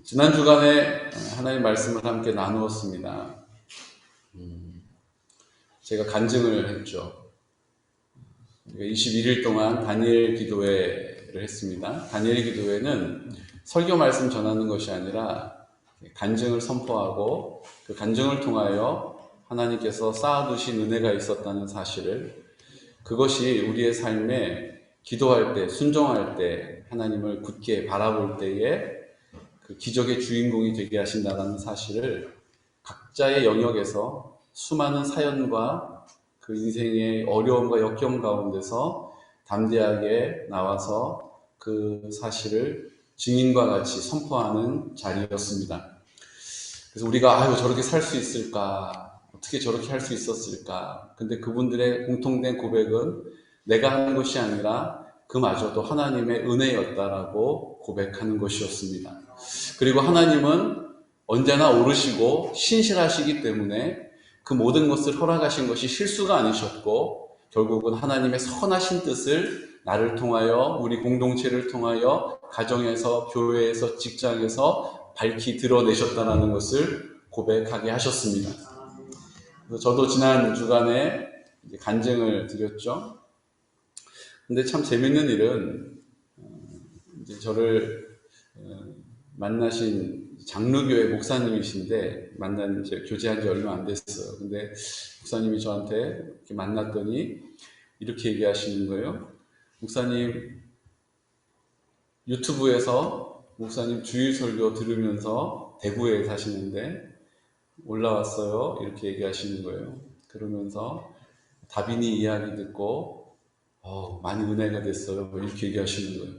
지난 주간에 하나님 말씀을 함께 나누었습니다. 제가 간증을 했죠. 21일 동안 다니엘 기도회를 했습니다. 다니엘 기도회는 설교 말씀 전하는 것이 아니라 간증을 선포하고 그 간증을 통하여 하나님께서 쌓아두신 은혜가 있었다는 사실을, 그것이 우리의 삶에 기도할 때, 순종할 때, 하나님을 굳게 바라볼 때에 그 기적의 주인공이 되게 하신다는 사실을 각자의 영역에서 수많은 사연과 그 인생의 어려움과 역경 가운데서 담대하게 나와서 그 사실을 증인과 같이 선포하는 자리였습니다. 그래서 우리가 저렇게 살 수 있을까? 어떻게 저렇게 할 수 있었을까? 근데 그분들의 공통된 고백은 내가 하는 것이 아니라 그마저도 하나님의 은혜였다라고 고백하는 것이었습니다. 그리고 하나님은 언제나 오르시고 신실하시기 때문에 그 모든 것을 허락하신 것이 실수가 아니셨고, 결국은 하나님의 선하신 뜻을 나를 통하여, 우리 공동체를 통하여, 가정에서, 교회에서, 직장에서 밝히 드러내셨다는 것을 고백하게 하셨습니다. 그래서 저도 지난 주간에 간증을 드렸죠. 근데 참 재밌는 일은 이제 저를 만나신 장로교회 목사님이신데, 교제한 지 얼마 안 됐어요. 근데 목사님이 저한테 이렇게 만났더니 이렇게 얘기하시는 거예요. 목사님, 유튜브에서 목사님 주일 설교 들으면서 대구에 사시는데 올라왔어요. 이렇게 얘기하시는 거예요. 그러면서 다빈이 이야기 듣고 많이 은혜가 됐어요. 이렇게 얘기하시는 거예요.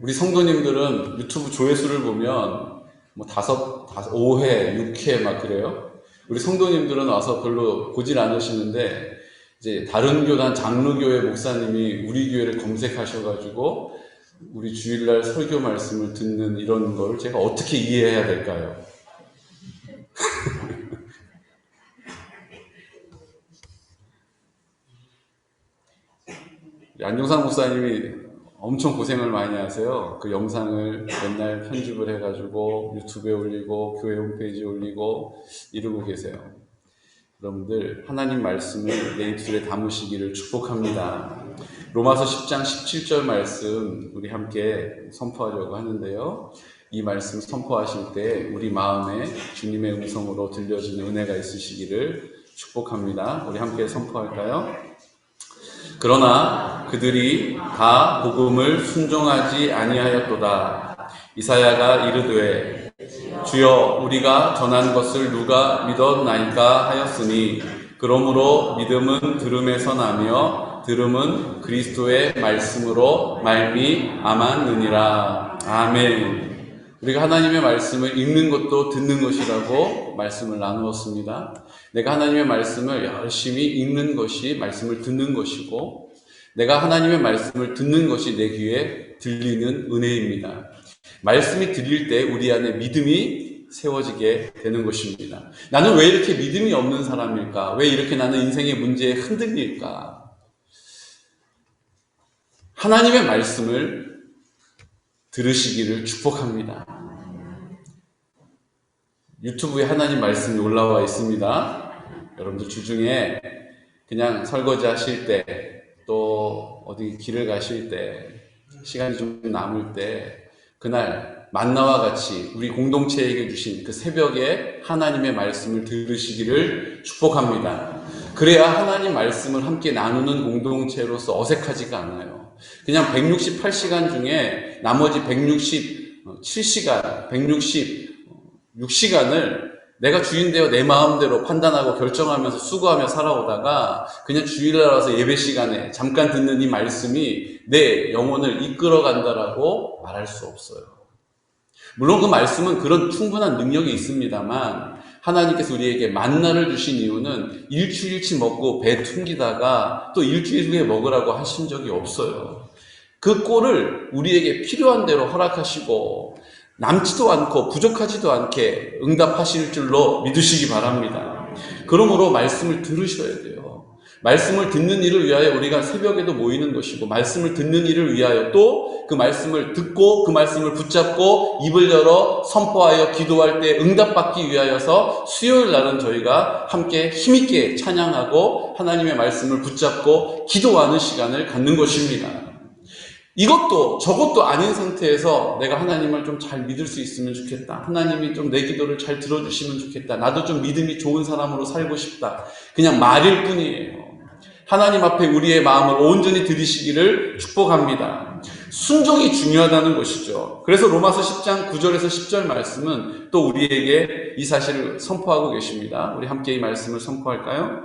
우리 성도님들은 유튜브 조회수를 보면 5회, 6회 막 그래요. 우리 성도님들은 와서 별로 보질 않으시는데, 이제 다른 교단 장로교회 목사님이 우리 교회를 검색하셔가지고 우리 주일날 설교 말씀을 듣는 이런 걸 제가 어떻게 이해해야 될까요? 안종상 목사님이 엄청 고생을 많이 하세요. 그 영상을 맨날 편집을 해가지고 유튜브에 올리고 교회 홈페이지에 올리고 이러고 계세요. 여러분들, 하나님 말씀을 내 입술에 담으시기를 축복합니다. 로마서 10장 17절 말씀 우리 함께 선포하려고 하는데요. 이 말씀 선포하실 때 우리 마음에 주님의 음성으로 들려지는 은혜가 있으시기를 축복합니다. 우리 함께 선포할까요? 그러나 그들이 다 복음을 순종하지 아니하였도다. 이사야가 이르되 주여 우리가 전한 것을 누가 믿었나이까 하였으니, 그러므로 믿음은 들음에서 나며 들음은 그리스도의 말씀으로 말미암았느니라. 아멘. 우리가 하나님의 말씀을 읽는 것도 듣는 것이라고 말씀을 나누었습니다. 내가 하나님의 말씀을 열심히 읽는 것이 말씀을 듣는 것이고, 내가 하나님의 말씀을 듣는 것이 내 귀에 들리는 은혜입니다. 말씀이 들릴 때 우리 안에 믿음이 세워지게 되는 것입니다. 나는 왜 이렇게 믿음이 없는 사람일까? 왜 이렇게 나는 인생의 문제에 흔들릴까? 하나님의 말씀을 들으시기를 축복합니다. 유튜브에 하나님 말씀이 올라와 있습니다. 여러분들 주중에 그냥 설거지 하실 때, 또 어디 길을 가실 때, 시간이 좀 남을 때, 그날 만나와 같이 우리 공동체에게 주신 그 새벽에 하나님의 말씀을 들으시기를 축복합니다. 그래야 하나님 말씀을 함께 나누는 공동체로서 어색하지가 않아요. 그냥 168시간 중에 나머지 167시간, 166시간을 내가 주인 되어 내 마음대로 판단하고 결정하면서 수고하며 살아오다가 그냥 주일날 와서 예배 시간에 잠깐 듣는 이 말씀이 내 영혼을 이끌어 간다라고 말할 수 없어요. 물론 그 말씀은 그런 충분한 능력이 있습니다만, 하나님께서 우리에게 만나를 주신 이유는 일주일치 먹고 배 퉁기다가 또 일주일 후에 먹으라고 하신 적이 없어요. 그 꼴을 우리에게 필요한 대로 허락하시고 남지도 않고 부족하지도 않게 응답하실 줄로 믿으시기 바랍니다. 그러므로 말씀을 들으셔야 돼요. 말씀을 듣는 일을 위하여 우리가 새벽에도 모이는 것이고, 말씀을 듣는 일을 위하여 또 그 말씀을 듣고 그 말씀을 붙잡고 입을 열어 선포하여 기도할 때 응답받기 위하여서 수요일 날은 저희가 함께 힘있게 찬양하고 하나님의 말씀을 붙잡고 기도하는 시간을 갖는 것입니다. 이것도 저것도 아닌 상태에서 내가 하나님을 좀 잘 믿을 수 있으면 좋겠다. 하나님이 좀 내 기도를 잘 들어주시면 좋겠다. 나도 좀 믿음이 좋은 사람으로 살고 싶다. 그냥 말일 뿐이에요. 하나님 앞에 우리의 마음을 온전히 드리시기를 축복합니다. 순종이 중요하다는 것이죠. 그래서 로마서 10장 9절에서 10절 말씀은 또 우리에게 이 사실을 선포하고 계십니다. 우리 함께 이 말씀을 선포할까요?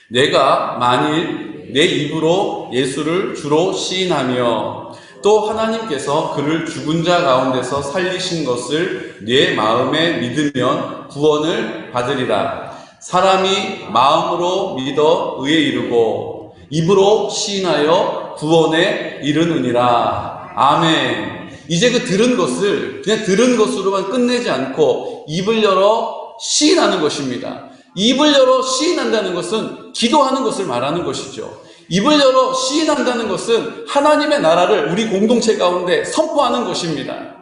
내가 만일 내 입으로 예수를 주로 시인하며 또 하나님께서 그를 죽은 자 가운데서 살리신 것을 내 마음에 믿으면 구원을 받으리라. 사람이 마음으로 믿어 의에 이르고 입으로 시인하여 구원에 이르느니라. 아멘. 이제 그 들은 것을 그냥 들은 것으로만 끝내지 않고 입을 열어 시인하는 것입니다. 입을 열어 시인한다는 것은 기도하는 것을 말하는 것이죠. 입을 열어 시인한다는 것은 하나님의 나라를 우리 공동체 가운데 선포하는 것입니다.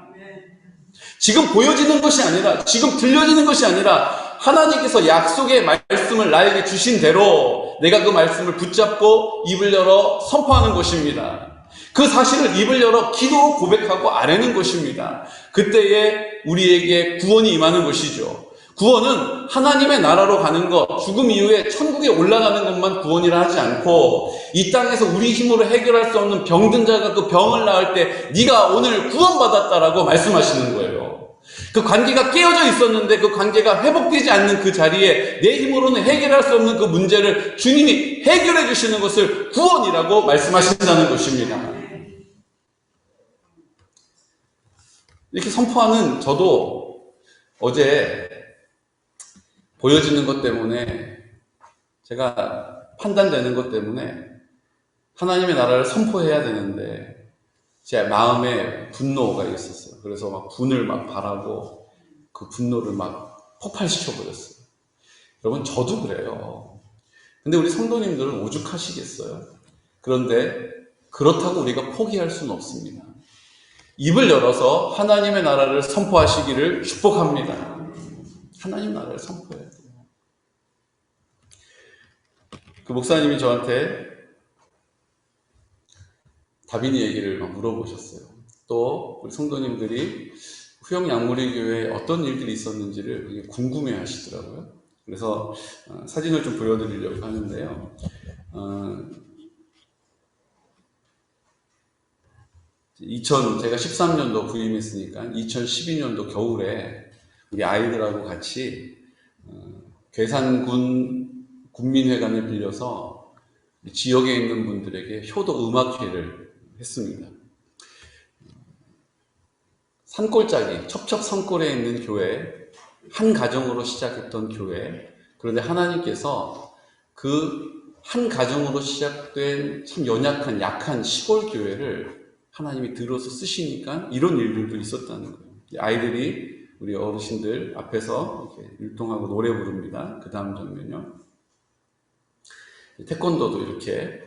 지금 보여지는 것이 아니라, 지금 들려지는 것이 아니라 하나님께서 약속의 말씀을 나에게 주신 대로 내가 그 말씀을 붙잡고 입을 열어 선포하는 것입니다. 그 사실을 입을 열어 기도로 고백하고 아뢰는 것입니다. 그때에 우리에게 구원이 임하는 것이죠. 구원은 하나님의 나라로 가는 것, 죽음 이후에 천국에 올라가는 것만 구원이라 하지 않고 이 땅에서 우리 힘으로 해결할 수 없는 병든 자가 그 병을 나을 때 네가 오늘 구원받았다라고 말씀하시는 거예요. 그 관계가 깨어져 있었는데 그 관계가 회복되지 않는 그 자리에 내 힘으로는 해결할 수 없는 그 문제를 주님이 해결해 주시는 것을 구원이라고 말씀하신다는 것입니다. 이렇게 선포하는 저도 어제 보여지는 것 때문에, 제가 판단되는 것 때문에 하나님의 나라를 선포해야 되는데 제 마음에 분노가 있었어요. 그래서 막 분을 막 발하고 그 분노를 막 폭발시켜버렸어요. 여러분, 저도 그래요. 근데 우리 성도님들은 오죽하시겠어요? 그런데 그렇다고 우리가 포기할 수는 없습니다. 입을 열어서 하나님의 나라를 선포하시기를 축복합니다. 하나님 나라를 선포해야 돼요. 그 목사님이 저한테 다빈이 얘기를 막 물어보셨어요. 또 우리 성도님들이 후영양무리교회에 어떤 일들이 있었는지를 되게 궁금해 하시더라고요. 그래서 사진을 좀 보여드리려고 하는데요. 제가 13년도 부임했으니까 2012년도 겨울에 우리 아이들하고 같이 괴산군 군민회관을 빌려서 지역에 있는 분들에게 효도 음악회를 했습니다. 산골짜기, 첩첩 산골에 있는 교회, 한 가정으로 시작했던 교회. 그런데 하나님께서 그 한 가정으로 시작된 참 연약한, 약한 시골 교회를 하나님이 들어서 쓰시니까 이런 일들도 있었다는 거예요. 아이들이 우리 어르신들 앞에서 이렇게 율동하고 노래 부릅니다. 그 다음 장면요. 태권도도 이렇게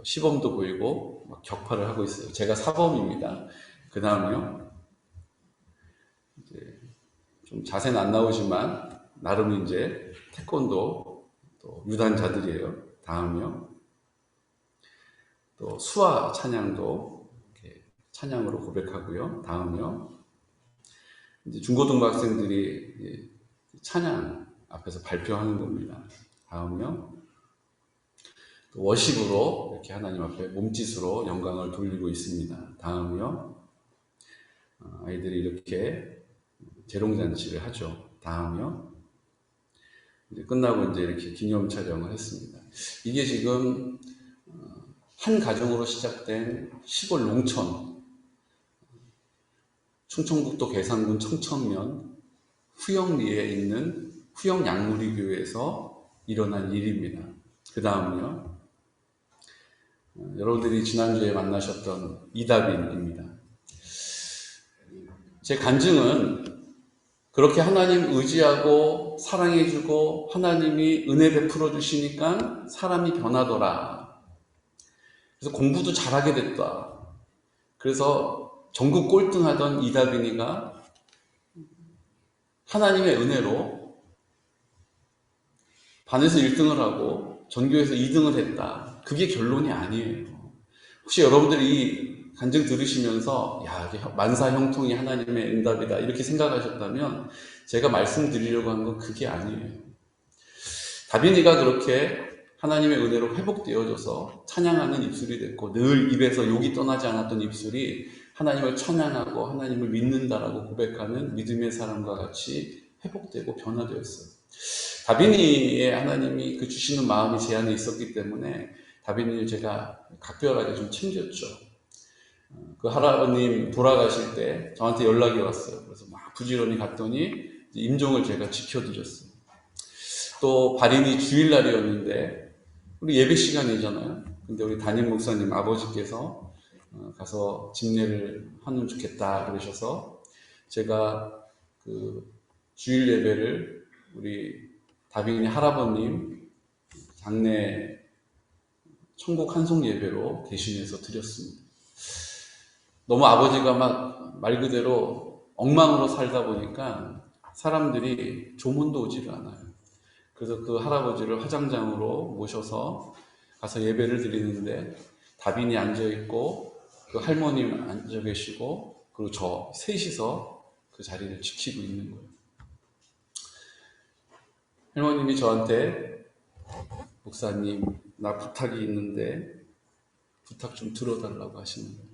시범도 보이고 막 격파를 하고 있어요. 제가 사범입니다. 그 다음요. 이제 좀 자세는 안 나오지만 나름 이제 태권도 또 유단자들이에요. 다음요. 또 수화 찬양도 이렇게 찬양으로 고백하고요. 다음요. 이제 중고등학생들이 찬양 앞에서 발표하는 겁니다. 다음요. 워십으로 이렇게 하나님 앞에 몸짓으로 영광을 돌리고 있습니다. 다음요. 아이들이 이렇게 재롱잔치를 하죠. 다음요. 이제 끝나고 이제 이렇게 기념 촬영을 했습니다. 이게 지금 한 가정으로 시작된 시골 농촌, 충청북도 괴산군 청천면 후영리에 있는 후영양무리교회에서 일어난 일입니다. 그 다음은요. 여러분들이 지난주에 만나셨던 이다빈입니다. 제 간증은 그렇게 하나님 의지하고 사랑해주고 하나님이 은혜 베풀어 주시니까 사람이 변하더라. 그래서 공부도 잘하게 됐다. 그래서 전국 꼴등하던 이다빈이가 하나님의 은혜로 반에서 1등을 하고 전교에서 2등을 했다. 그게 결론이 아니에요. 혹시 여러분들이 이 간증 들으시면서 야, 이게 만사 형통이 하나님의 응답이다 이렇게 생각하셨다면 제가 말씀드리려고 한 건 그게 아니에요. 다빈이가 그렇게 하나님의 은혜로 회복되어져서 찬양하는 입술이 됐고, 늘 입에서 욕이 떠나지 않았던 입술이 하나님을 찬양하고 하나님을 믿는다라고 고백하는 믿음의 사람과 같이 회복되고 변화되었어요. 다빈이의 하나님이 그 주시는 마음이 제 안에 있었기 때문에 다빈이를 제가 각별하게 좀 챙겼죠. 그 할아버님 돌아가실 때 저한테 연락이 왔어요. 그래서 막 부지런히 갔더니 임종을 제가 지켜드렸어요. 또 발인이 주일날이었는데 우리 예배 시간이잖아요. 근데 우리 담임 목사님 아버지께서 가서 집례를 하면 좋겠다 그러셔서 제가 그 주일 예배를 우리 다빈이 할아버님 장례 천국 한송 예배로 대신해서 드렸습니다. 너무 아버지가 막 말 그대로 엉망으로 살다 보니까 사람들이 조문도 오지를 않아요. 그래서 그 할아버지를 화장장으로 모셔서 가서 예배를 드리는데 다빈이 앉아있고 그 할머님 앉아 계시고 그리고 저 셋이서 그 자리를 지키고 있는 거예요. 할머님이 저한테 목사님 나 부탁이 있는데 부탁 좀 들어달라고 하시는 거예요.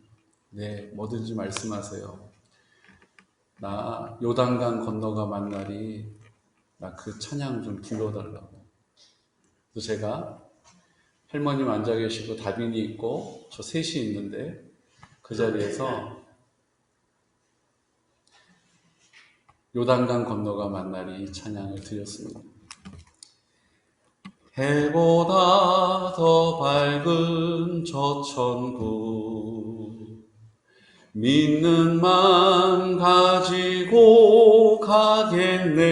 네, 뭐든지 말씀하세요. 나 요단강 건너가 만날이 나 그 찬양 좀 불러달라고. 그래서 제가 할머님 앉아 계시고 다빈이 있고 저 셋이 있는데 그 자리에서 요단강 건너가 만날이 이 찬양을 드렸습니다. 해보다 더 밝은 저 천국 믿는 마음 가지고 가겠네.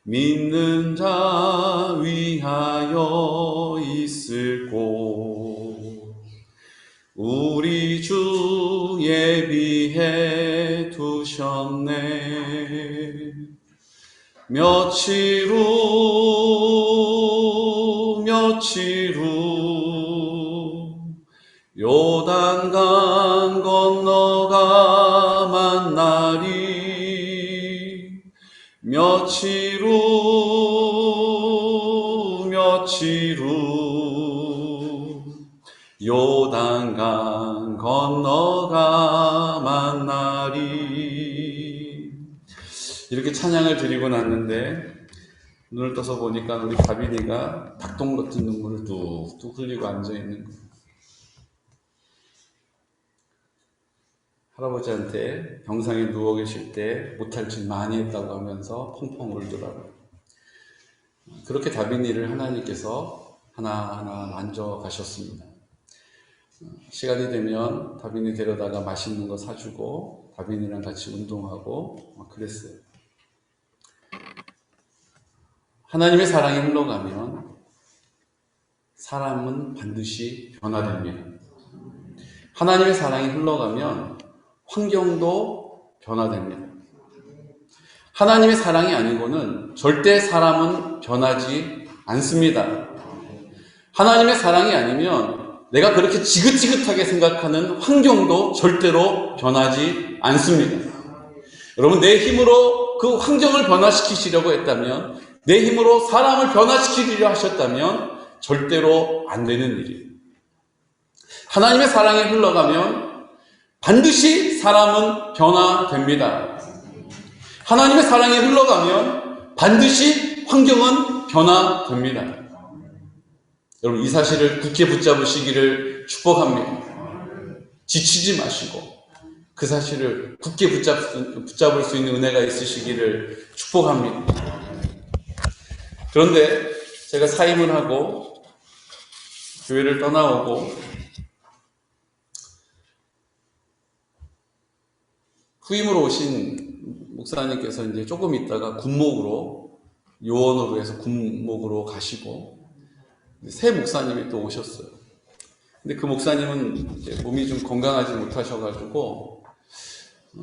믿는 자 위하여 있을 곳 우리 주 예비해 두셨네. 며칠 후 요단강 건너가 만나리. 며칠 후 요단강 건너가 만나리. 이렇게 찬양을 드리고 났는데 눈을 떠서 보니까 우리 다빈이가 닭똥 같은 눈물을 뚝뚝 흘리고 앉아있는 거예요. 할아버지한테 병상에 누워 계실 때 못할 짓 많이 했다고 하면서 펑펑 울더라고요. 그렇게 다빈이를 하나님께서 하나하나 만져가셨습니다. 시간이 되면 다빈이 데려다가 맛있는 거 사주고 다빈이랑 같이 운동하고 막 그랬어요. 하나님의 사랑이 흘러가면 사람은 반드시 변화됩니다. 하나님의 사랑이 흘러가면 환경도 변화됩니다. 하나님의 사랑이 아니고는 절대 사람은 변하지 않습니다. 하나님의 사랑이 아니면 내가 그렇게 지긋지긋하게 생각하는 환경도 절대로 변하지 않습니다. 여러분, 내 힘으로 그 환경을 변화시키시려고 했다면, 내 힘으로 사람을 변화시키려 하셨다면 절대로 안 되는 일이에요. 하나님의 사랑이 흘러가면 반드시 사람은 변화됩니다. 하나님의 사랑이 흘러가면 반드시 환경은 변화됩니다. 여러분, 이 사실을 굳게 붙잡으시기를 축복합니다. 지치지 마시고 그 사실을 굳게 붙잡을 수 있는 은혜가 있으시기를 축복합니다. 그런데 제가 사임을 하고 교회를 떠나오고 후임으로 오신 목사님께서 이제 조금 있다가 군목으로, 요원으로 해서 군목으로 가시고, 새 목사님이 또 오셨어요. 근데 그 목사님은 이제 몸이 좀 건강하지 못하셔가지고,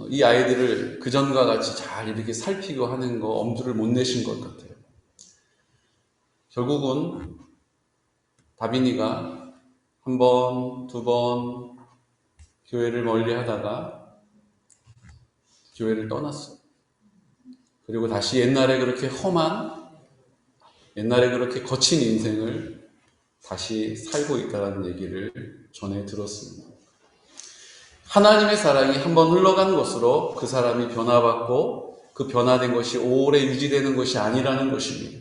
이 아이들을 그전과 같이 잘 이렇게 살피고 하는 거 엄두를 못 내신 것 같아요. 결국은 다빈이가 한 번, 두 번 교회를 멀리 하다가 교회를 떠났어요. 그리고 다시 옛날에 그렇게 험한, 옛날에 그렇게 거친 인생을 다시 살고 있다는 얘기를 전해 들었습니다. 하나님의 사랑이 한번 흘러간 것으로 그 사람이 변화받고 그 변화된 것이 오래 유지되는 것이 아니라는 것입니다.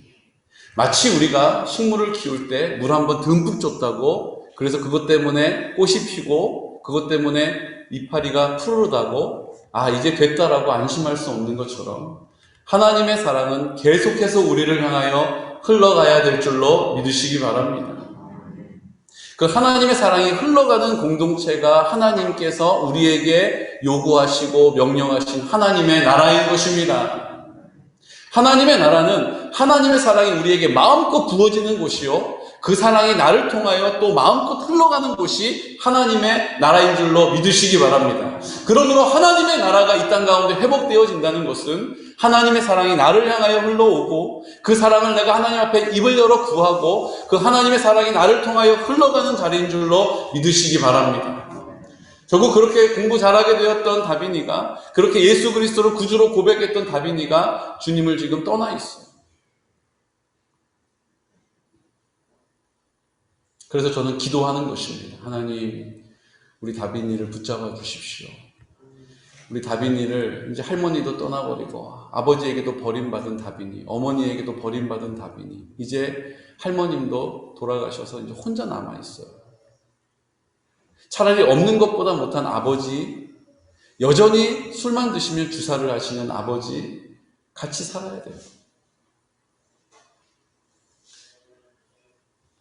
마치 우리가 식물을 키울 때 물 한번 듬뿍 줬다고, 그래서 그것 때문에 꽃이 피고 그것 때문에 이파리가 푸르르다고 이제 됐다라고 안심할 수 없는 것처럼 하나님의 사랑은 계속해서 우리를 향하여 흘러가야 될 줄로 믿으시기 바랍니다. 그 하나님의 사랑이 흘러가는 공동체가 하나님께서 우리에게 요구하시고 명령하신 하나님의 나라인 것입니다. 하나님의 나라는 하나님의 사랑이 우리에게 마음껏 부어지는 곳이요, 그 사랑이 나를 통하여 또 마음껏 흘러가는 곳이 하나님의 나라인 줄로 믿으시기 바랍니다. 그러므로 하나님의 나라가 이 땅 가운데 회복되어진다는 것은 하나님의 사랑이 나를 향하여 흘러오고 그 사랑을 내가 하나님 앞에 입을 열어 구하고 그 하나님의 사랑이 나를 통하여 흘러가는 자리인 줄로 믿으시기 바랍니다. 결국 그렇게 공부 잘하게 되었던 다빈이가, 그렇게 예수 그리스도를 구주로 고백했던 다빈이가 주님을 지금 떠나 있어요. 그래서 저는 기도하는 것입니다. 하나님, 우리 다빈이를 붙잡아 주십시오. 우리 다빈이를, 이제 할머니도 떠나버리고 아버지에게도 버림받은 다빈이, 어머니에게도 버림받은 다빈이, 이제 할머님도 돌아가셔서 이제 혼자 남아있어요. 차라리 없는 것보다 못한 아버지, 여전히 술만 드시면 주사를 하시는 아버지, 같이 살아야 돼요.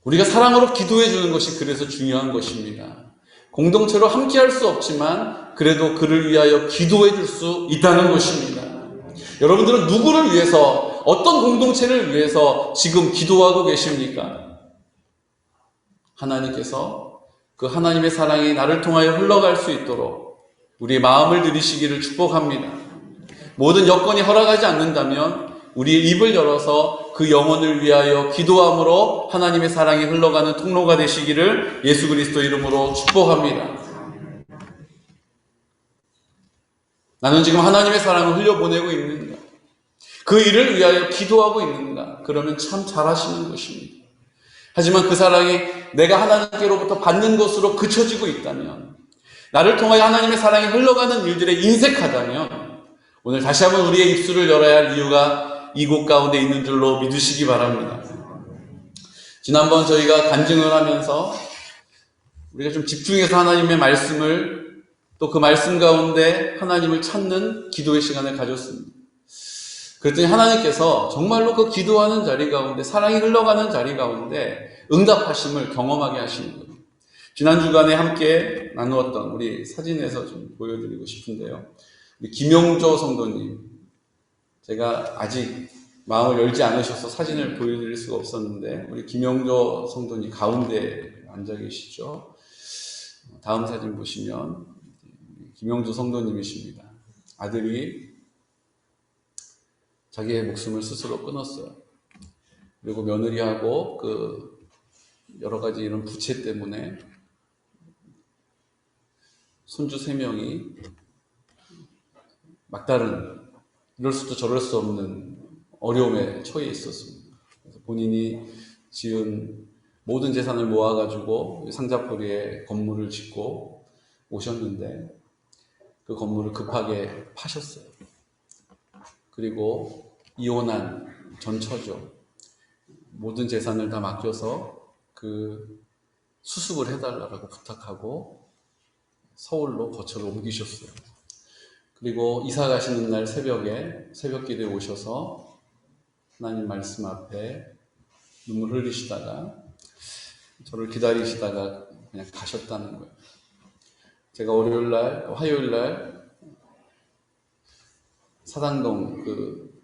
우리가 사랑으로 기도해 주는 것이 그래서 중요한 것입니다. 공동체로 함께 할 수 없지만 그래도 그를 위하여 기도해 줄 수 있다는 것입니다. 여러분들은 누구를 위해서, 어떤 공동체를 위해서 지금 기도하고 계십니까? 하나님께서 그 하나님의 사랑이 나를 통하여 흘러갈 수 있도록 우리의 마음을 들이시기를 축복합니다. 모든 여건이 허락하지 않는다면 우리의 입을 열어서 그 영혼을 위하여 기도함으로 하나님의 사랑이 흘러가는 통로가 되시기를 예수 그리스도 이름으로 축복합니다. 나는 지금 하나님의 사랑을 흘려보내고 있는가? 그 일을 위하여 기도하고 있는가? 그러면 참 잘하시는 것입니다. 하지만 그 사랑이 내가 하나님께로부터 받는 것으로 그쳐지고 있다면, 나를 통하여 하나님의 사랑이 흘러가는 일들에 인색하다면, 오늘 다시 한번 우리의 입술을 열어야 할 이유가 이곳 가운데 있는 줄로 믿으시기 바랍니다. 지난번 저희가 간증을 하면서 우리가 좀 집중해서 하나님의 말씀을, 또 그 말씀 가운데 하나님을 찾는 기도의 시간을 가졌습니다. 그랬더니 하나님께서 정말로 그 기도하는 자리 가운데, 사랑이 흘러가는 자리 가운데 응답하심을 경험하게 하시는 거예요. 지난 주간에 함께 나누었던, 우리 사진에서 좀 보여드리고 싶은데요, 우리 김용조 성도님, 제가 아직 마음을 열지 않으셔서 사진을 보여드릴 수가 없었는데, 우리 김용조 성도님 가운데 앉아 계시죠. 다음 사진 보시면 김용조 성도님이십니다. 아들이 자기의 목숨을 스스로 끊었어요. 그리고 며느리하고 그 여러 가지 이런 부채 때문에 손주 3명이 막다른, 이럴 수도 저럴 수 없는 어려움에 처해 있었습니다. 그래서 본인이 지은 모든 재산을 모아가지고 상자포리에 건물을 짓고 오셨는데 그 건물을 급하게 파셨어요. 그리고 이혼한 전 처죠. 모든 재산을 다 맡겨서 그 수습을 해달라고 부탁하고 서울로 거처를 옮기셨어요. 그리고 이사 가시는 날 새벽에 새벽 기도에 오셔서 하나님 말씀 앞에 눈물 흘리시다가 저를 기다리시다가 그냥 가셨다는 거예요. 제가 화요일 날 사당동 그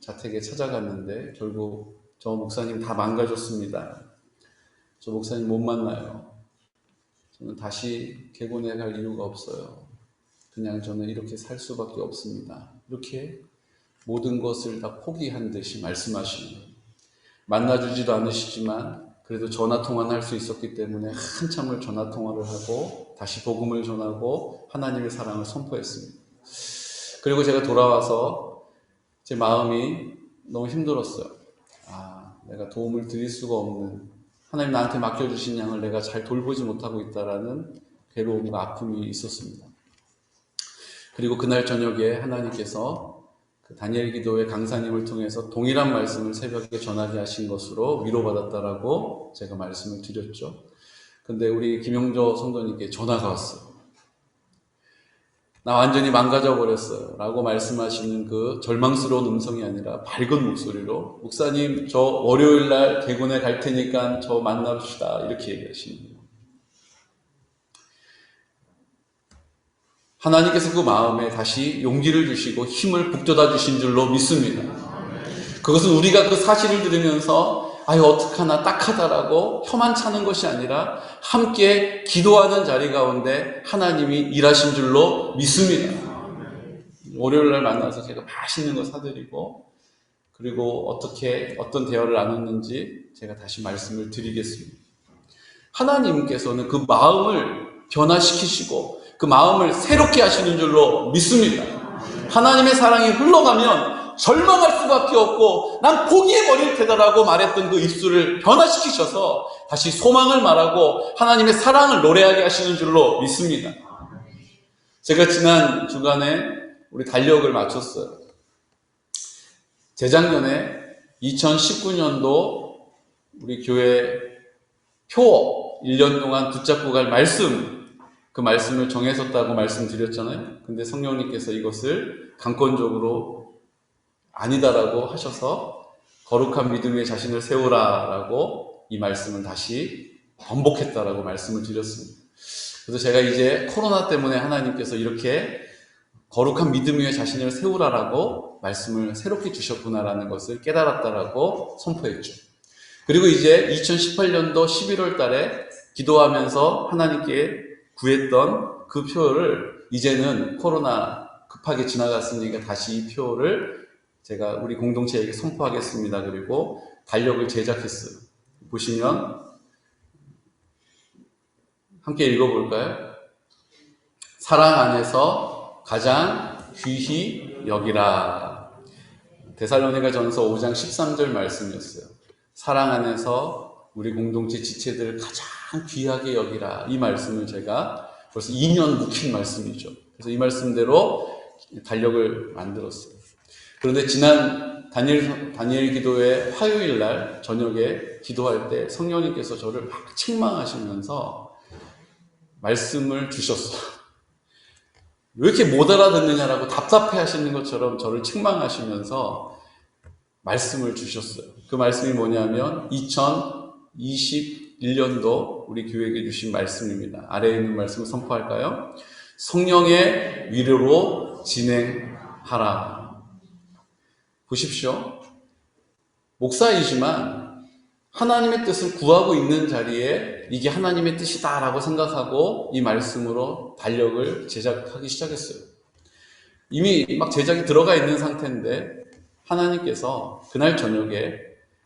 자택에 찾아갔는데 결국 저 목사님 다 망가졌습니다. 저 목사님 못 만나요. 저는 다시 개곤에 갈 이유가 없어요. 그냥 저는 이렇게 살 수밖에 없습니다. 이렇게 모든 것을 다 포기한 듯이 말씀하시는 거예요. 만나주지도 않으시지만 그래도 전화통화는 할 수 있었기 때문에 한참을 전화통화를 하고 다시 복음을 전하고 하나님의 사랑을 선포했습니다. 그리고 제가 돌아와서 제 마음이 너무 힘들었어요. 내가 도움을 드릴 수가 없는, 하나님 나한테 맡겨주신 양을 내가 잘 돌보지 못하고 있다라는 괴로움과 아픔이 있었습니다. 그리고 그날 저녁에 하나님께서 그 다니엘 기도회 강사님을 통해서 동일한 말씀을 새벽에 전하게 하신 것으로 위로받았다라고 제가 말씀을 드렸죠. 근데 우리 김용조 성도님께 전화가 왔어요. 나 완전히 망가져 버렸어요 라고 말씀하시는 그 절망스러운 음성이 아니라 밝은 목소리로, 목사님 저 월요일날 개군에 갈 테니까 저 만납시다 이렇게 얘기하시는 거예요. 하나님께서 그 마음에 다시 용기를 주시고 힘을 북돋아 주신 줄로 믿습니다. 그것은 우리가 그 사실을 들으면서 아유 어떡하나 딱하다라고 혀만 차는 것이 아니라 함께 기도하는 자리 가운데 하나님이 일하신 줄로 믿습니다. 월요일날 만나서 제가 맛있는 거 사드리고 그리고 어떤 대화를 나눴는지 제가 다시 말씀을 드리겠습니다. 하나님께서는 그 마음을 변화시키시고 그 마음을 새롭게 하시는 줄로 믿습니다. 하나님의 사랑이 흘러가면 절망할 수밖에 없고 난 포기해버릴 테다라고 말했던 그 입술을 변화시키셔서 다시 소망을 말하고 하나님의 사랑을 노래하게 하시는 줄로 믿습니다. 제가 지난 주간에 우리 달력을 마쳤어요. 재작년에 2019년도 우리 교회 표 1년 동안 붙잡고 갈 말씀, 그 말씀을 정해섰다고 말씀드렸잖아요. 근데 성령님께서 이것을 강권적으로 아니다라고 하셔서 거룩한 믿음 위에 자신을 세우라라고 이 말씀을 다시 번복했다라고 말씀을 드렸습니다. 그래서 제가 이제 코로나 때문에 하나님께서 이렇게 거룩한 믿음 위에 자신을 세우라라고 말씀을 새롭게 주셨구나라는 것을 깨달았다라고 선포했죠. 그리고 이제 2018년도 11월 달에 기도하면서 하나님께 구했던 그 표를 이제는 코로나 급하게 지나갔으니까 다시 이 표를 제가 우리 공동체에게 선포하겠습니다. 그리고 달력을 제작했어요. 보시면 함께 읽어볼까요? 사랑 안에서 가장 귀히 여기라. 데살로니가 전서 5장 13절 말씀이었어요. 사랑 안에서 우리 공동체 지체들을 가장 귀하게 여기라. 이 말씀을 제가 벌써 2년 묵힌 말씀이죠. 그래서 이 말씀대로 달력을 만들었어요. 그런데 지난 다니엘 기도회 화요일 날 저녁에 기도할 때 성령님께서 저를 막 책망하시면서 말씀을 주셨어요. 왜 이렇게 못 알아듣느냐라고 답답해 하시는 것처럼 저를 책망하시면서 말씀을 주셨어요. 그 말씀이 뭐냐면 2021년도 우리 교회에게 주신 말씀입니다. 아래에 있는 말씀을 선포할까요? 성령의 위로로 진행하라. 보십시오. 목사이지만 하나님의 뜻을 구하고 있는 자리에 이게 하나님의 뜻이다라고 생각하고 이 말씀으로 달력을 제작하기 시작했어요. 이미 막 제작이 들어가 있는 상태인데 하나님께서 그날 저녁에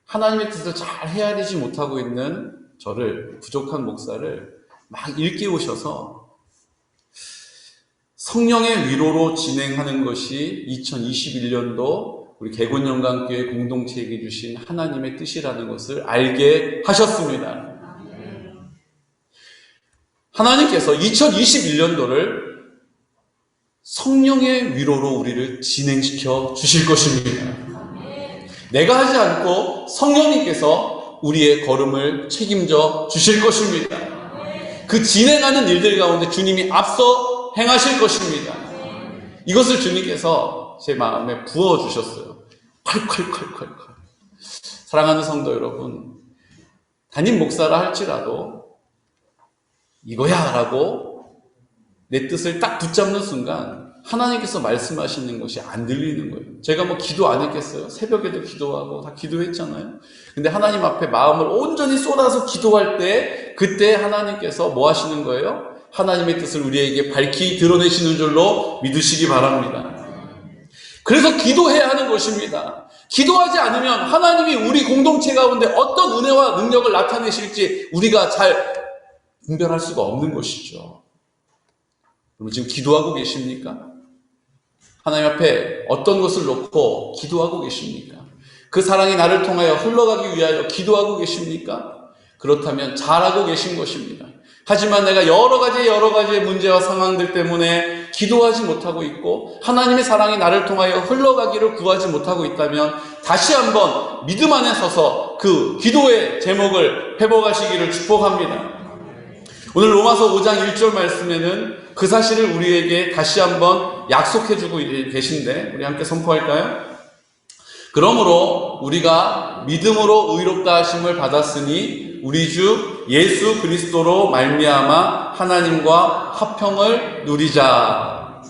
하나님의 뜻을 잘 헤아리지 못하고 있는 저를, 부족한 목사를 막 일깨우셔서 성령의 위로로 진행하는 것이 2021년도 우리 개곤영광교회 공동체에게 주신 하나님의 뜻이라는 것을 알게 하셨습니다. 하나님께서 2021년도를 성령의 위로로 우리를 진행시켜 주실 것입니다. 내가 하지 않고 성령님께서 우리의 걸음을 책임져 주실 것입니다. 그 진행하는 일들 가운데 주님이 앞서 행하실 것입니다. 이것을 주님께서 제 마음에 부어주셨어요. 콸콸콸콸콸. 사랑하는 성도 여러분, 담임 목사라 할지라도 이거야 라고 내 뜻을 딱 붙잡는 순간 하나님께서 말씀하시는 것이 안 들리는 거예요. 제가 뭐 기도 안 했겠어요? 새벽에도 기도하고 다 기도했잖아요. 근데 하나님 앞에 마음을 온전히 쏟아서 기도할 때 그때 하나님께서 뭐 하시는 거예요? 하나님의 뜻을 우리에게 밝히 드러내시는 줄로 믿으시기 바랍니다. 그래서 기도해야 하는 것입니다. 기도하지 않으면 하나님이 우리 공동체 가운데 어떤 은혜와 능력을 나타내실지 우리가 잘 분별할 수가 없는 것이죠. 여러분 지금 기도하고 계십니까? 하나님 앞에 어떤 것을 놓고 기도하고 계십니까? 그 사랑이 나를 통하여 흘러가기 위하여 기도하고 계십니까? 그렇다면 잘하고 계신 것입니다. 하지만 내가 여러 가지의 문제와 상황들 때문에 기도하지 못하고 있고 하나님의 사랑이 나를 통하여 흘러가기를 구하지 못하고 있다면 다시 한번 믿음 안에 서서 그 기도의 제목을 회복하시기를 축복합니다. 오늘 로마서 5장 1절 말씀에는 그 사실을 우리에게 다시 한번 약속해주고 계신데 우리 함께 선포할까요? 그러므로 우리가 믿음으로 의롭다 하심을 받았으니 우리 주 예수 그리스도로 말미암아 하나님과 화평을 누리자.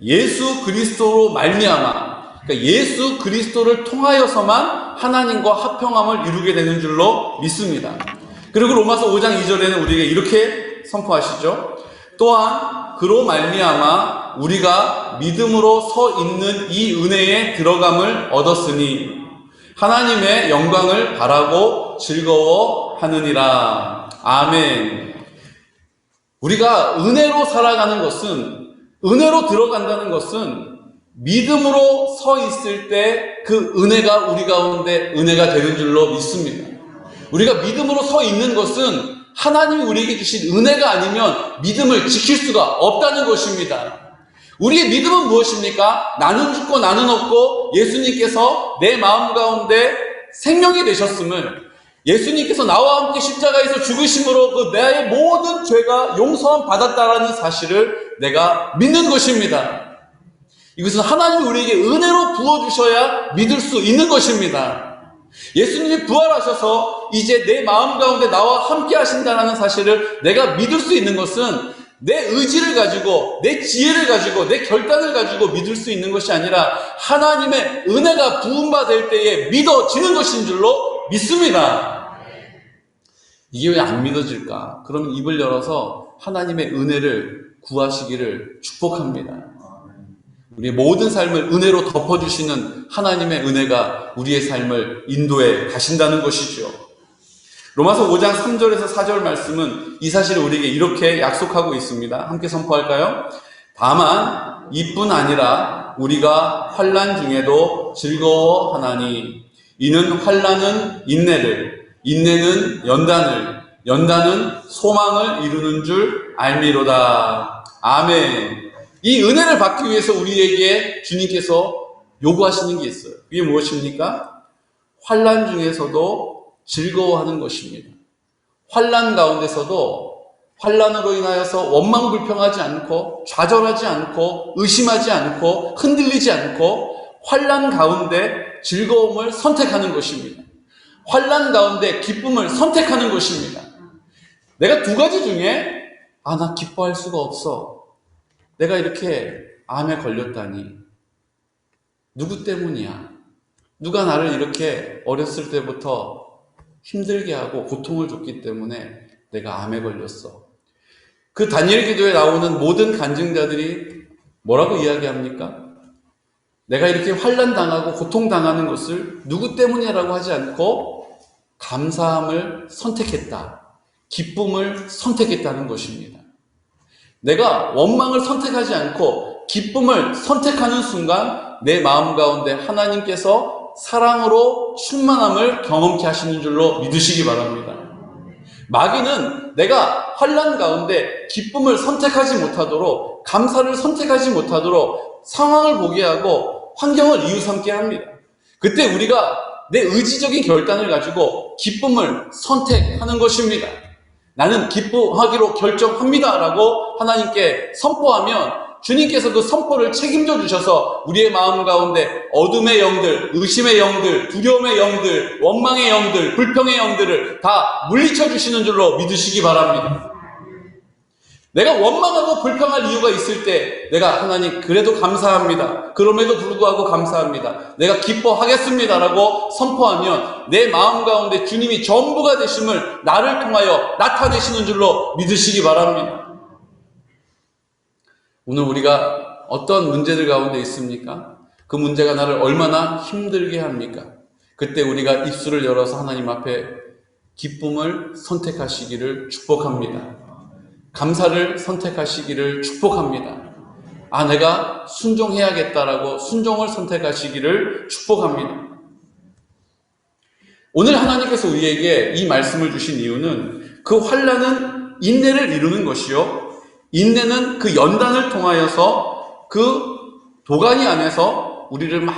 예수 그리스도로 말미암아, 그러니까 예수 그리스도를 통하여서만 하나님과 화평함을 이루게 되는 줄로 믿습니다. 그리고 로마서 5장 2절에는 우리에게 이렇게 선포하시죠. 또한 그로 말미암아 우리가 믿음으로 서 있는 이 은혜에 들어감을 얻었으니 하나님의 영광을 바라고 즐거워하느니라. 아멘. 우리가 은혜로 살아가는 것은, 은혜로 들어간다는 것은 믿음으로 서 있을 때 그 은혜가 우리 가운데 은혜가 되는 줄로 믿습니다. 우리가 믿음으로 서 있는 것은 하나님이 우리에게 주신 은혜가 아니면 믿음을 지킬 수가 없다는 것입니다. 우리의 믿음은 무엇입니까? 나는 죽고 나는 없고 예수님께서 내 마음 가운데 생명이 되셨음을, 예수님께서 나와 함께 십자가에서 죽으심으로 그 나의 모든 죄가 용서함 받았다라는 사실을 내가 믿는 것입니다. 이것은 하나님이 우리에게 은혜로 부어주셔야 믿을 수 있는 것입니다. 예수님이 부활하셔서 이제 내 마음 가운데 나와 함께 하신다는 사실을 내가 믿을 수 있는 것은 내 의지를 가지고, 내 지혜를 가지고, 내 결단을 가지고 믿을 수 있는 것이 아니라 하나님의 은혜가 부음받을 때에 믿어지는 것인 줄로 믿습니다. 이게 왜 안 믿어질까? 그러면 입을 열어서 하나님의 은혜를 구하시기를 축복합니다. 우리의 모든 삶을 은혜로 덮어주시는 하나님의 은혜가 우리의 삶을 인도해 가신다는 것이죠. 로마서 5장 3절에서 4절 말씀은 이 사실을 우리에게 이렇게 약속하고 있습니다. 함께 선포할까요? 다만 이뿐 아니라 우리가 환난 중에도 즐거워하나니 이는 환난은 인내를, 인내는 연단을, 연단은 소망을 이루는 줄 알미로다. 아멘. 이 은혜를 받기 위해서 우리에게 주님께서 요구하시는 게 있어요. 그게 무엇입니까? 환난 중에서도 즐거워하는 것입니다. 환난 가운데서도 환난으로 인하여서 원망불평하지 않고 좌절하지 않고 의심하지 않고 흔들리지 않고 환난 가운데 즐거움을 선택하는 것입니다. 환난 가운데 기쁨을 선택하는 것입니다. 내가 두 가지 중에 나 기뻐할 수가 없어. 내가 이렇게 암에 걸렸다니. 누구 때문이야? 누가 나를 이렇게 어렸을 때부터 힘들게 하고 고통을 줬기 때문에 내가 암에 걸렸어. 그 다니엘 기도에 나오는 모든 간증자들이 뭐라고 이야기합니까? 내가 이렇게 환난당하고 고통당하는 것을 누구 때문이라고 하지 않고 감사함을 선택했다. 기쁨을 선택했다는 것입니다. 내가 원망을 선택하지 않고 기쁨을 선택하는 순간 내 마음 가운데 하나님께서 사랑으로 충만함을 경험케 하시는 줄로 믿으시기 바랍니다. 마귀는 내가 환난 가운데 기쁨을 선택하지 못하도록, 감사를 선택하지 못하도록 상황을 보게 하고 환경을 이유 삼게 합니다. 그때 우리가 내 의지적인 결단을 가지고 기쁨을 선택하는 것입니다. 나는 기뻐하기로 결정합니다 라고 하나님께 선포하면 주님께서 그 선포를 책임져 주셔서 우리의 마음 가운데 어둠의 영들, 의심의 영들, 두려움의 영들, 원망의 영들, 불평의 영들을 다 물리쳐 주시는 줄로 믿으시기 바랍니다. 내가 원망하고 불평할 이유가 있을 때 내가 하나님 그래도 감사합니다. 그럼에도 불구하고 감사합니다. 내가 기뻐하겠습니다라고 선포하면 내 마음 가운데 주님이 전부가 되심을 나를 통하여 나타내시는 줄로 믿으시기 바랍니다. 오늘 우리가 어떤 문제들 가운데 있습니까? 그 문제가 나를 얼마나 힘들게 합니까? 그때 우리가 입술을 열어서 하나님 앞에 기쁨을 선택하시기를 축복합니다. 감사를 선택하시기를 축복합니다. 아, 내가 순종해야겠다라고 순종을 선택하시기를 축복합니다. 오늘 하나님께서 우리에게 이 말씀을 주신 이유는 그 환난은 인내를 이루는 것이요, 인내는 그 연단을 통하여서 그 도가니 안에서 우리를 막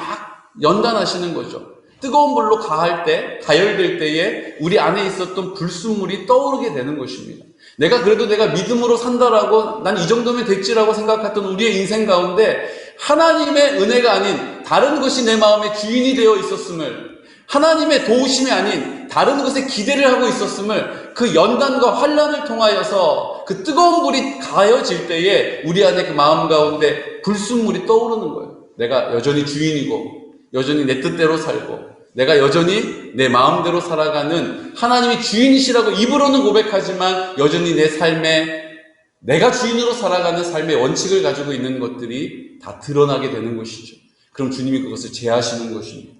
연단하시는 거죠. 뜨거운 불로 가열될 때에 우리 안에 있었던 불순물이 떠오르게 되는 것입니다. 내가 믿음으로 산다라고 난 이 정도면 됐지라고 생각했던 우리의 인생 가운데 하나님의 은혜가 아닌 다른 것이 내 마음의 주인이 되어 있었음을, 하나님의 도우심이 아닌 다른 것에 기대를 하고 있었음을 그 연단과 환난을 통하여서 그 뜨거운 불이 가여질 때에 우리 안에 그 마음 가운데 불순물이 떠오르는 거예요. 내가 여전히 주인이고 여전히 내 뜻대로 살고 내가 여전히 내 마음대로 살아가는, 하나님이 주인이시라고 입으로는 고백하지만 여전히 내 삶에 내가 주인으로 살아가는 삶의 원칙을 가지고 있는 것들이 다 드러나게 되는 것이죠. 그럼 주님이 그것을 제하시는 것입니다.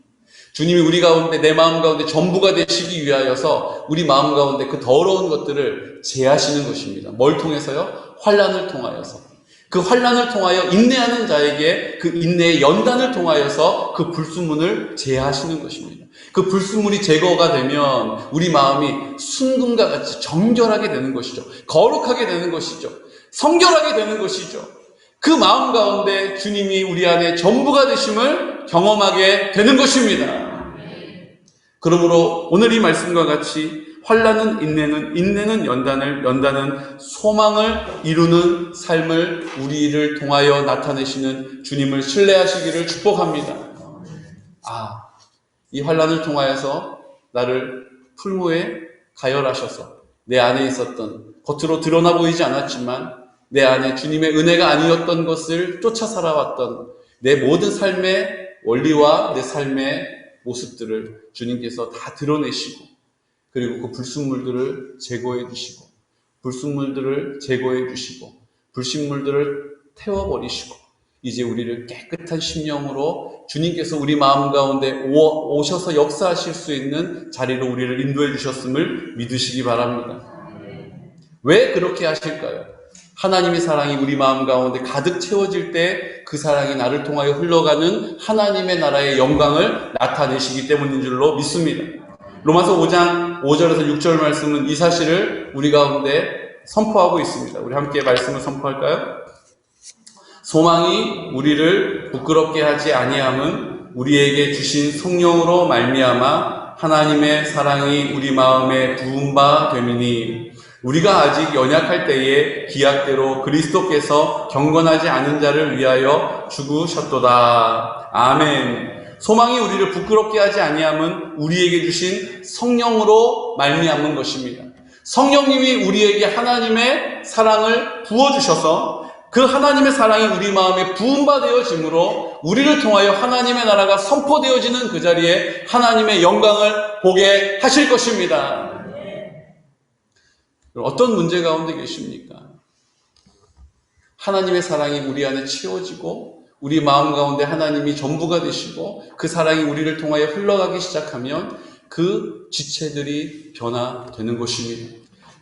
주님이 우리 가운데, 내 마음 가운데 전부가 되시기 위하여서 우리 마음 가운데 그 더러운 것들을 제하시는 것입니다. 뭘 통해서요? 환난을 통하여서. 그 환난을 통하여 인내하는 자에게 그 인내의 연단을 통하여서 그 불순물을 제하시는 것입니다. 그 불순물이 제거가 되면 우리 마음이 순금과 같이 정결하게 되는 것이죠. 거룩하게 되는 것이죠. 성결하게 되는 것이죠. 그 마음 가운데 주님이 우리 안에 전부가 되심을 경험하게 되는 것입니다. 그러므로 오늘 이 말씀과 같이 환난은 인내는 연단은 소망을 이루는 삶을 우리를 통하여 나타내시는 주님을 신뢰하시기를 축복합니다. 이 환난을 통하여서 나를 풀무에 가열하셔서 내 안에 있었던, 겉으로 드러나 보이지 않았지만 내 안에 주님의 은혜가 아니었던 것을 쫓아 살아왔던 내 모든 삶의 원리와 내 삶의 모습들을 주님께서 다 드러내시고, 그리고 그 불순물들을 제거해 주시고, 불순물들을 태워버리시고, 이제 우리를 깨끗한 심령으로 주님께서 우리 마음 가운데 오셔서 역사하실 수 있는 자리로 우리를 인도해 주셨음을 믿으시기 바랍니다. 왜 그렇게 하실까요? 하나님의 사랑이 우리 마음 가운데 가득 채워질 때 그 사랑이 나를 통하여 흘러가는 하나님의 나라의 영광을 나타내시기 때문인 줄로 믿습니다. 로마서 5장 5절에서 6절 말씀은 이 사실을 우리 가운데 선포하고 있습니다. 우리 함께 말씀을 선포할까요? 소망이 우리를 부끄럽게 하지 아니함은 우리에게 주신 성령으로 말미암아 하나님의 사랑이 우리 마음에 부은 바 됨이니, 우리가 아직 연약할 때에 기약대로 그리스도께서 경건하지 않은 자를 위하여 죽으셨도다. 아멘. 소망이 우리를 부끄럽게 하지 아니함은 우리에게 주신 성령으로 말미암은 것입니다. 성령님이 우리에게 하나님의 사랑을 부어주셔서 그 하나님의 사랑이 우리 마음에 부은 바 되어짐으로 우리를 통하여 하나님의 나라가 선포되어지는 그 자리에 하나님의 영광을 보게 하실 것입니다. 어떤 문제 가운데 계십니까? 하나님의 사랑이 우리 안에 채워지고 우리 마음 가운데 하나님이 전부가 되시고 그 사랑이 우리를 통하여 흘러가기 시작하면 그 지체들이 변화되는 것입니다.